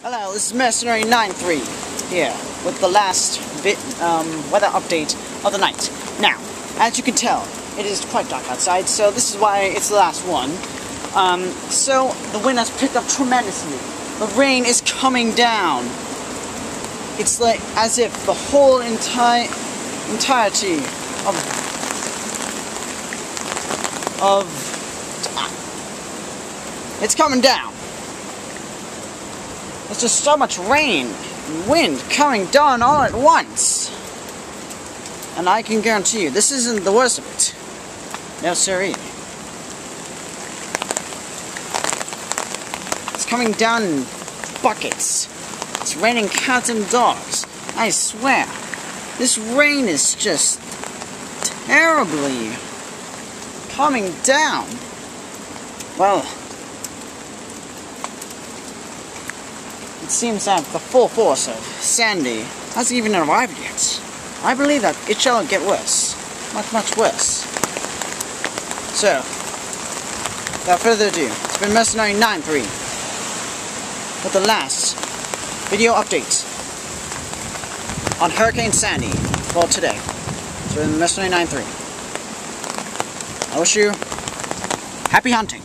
Hello, this is Mercenary 93 here with the last weather update of the night. Now, as you can tell, it is quite dark outside, so this is why it's the last one. So the wind has picked up tremendously. The rain is coming down. It's like as if the whole entirety of it's coming down. There's just so much rain and wind coming down all at once. And I can guarantee you, this isn't the worst of it. No siree. It's coming down in buckets. It's raining cats and dogs. I swear. This rain is just terribly coming down. Well, it seems that the full force of Sandy hasn't even arrived yet. I believe that it shall get worse. Much, much worse. So, without further ado, it's been Mercenary 93 with the last video update on Hurricane Sandy for today. It's been Mercenary 93. I wish you happy hunting.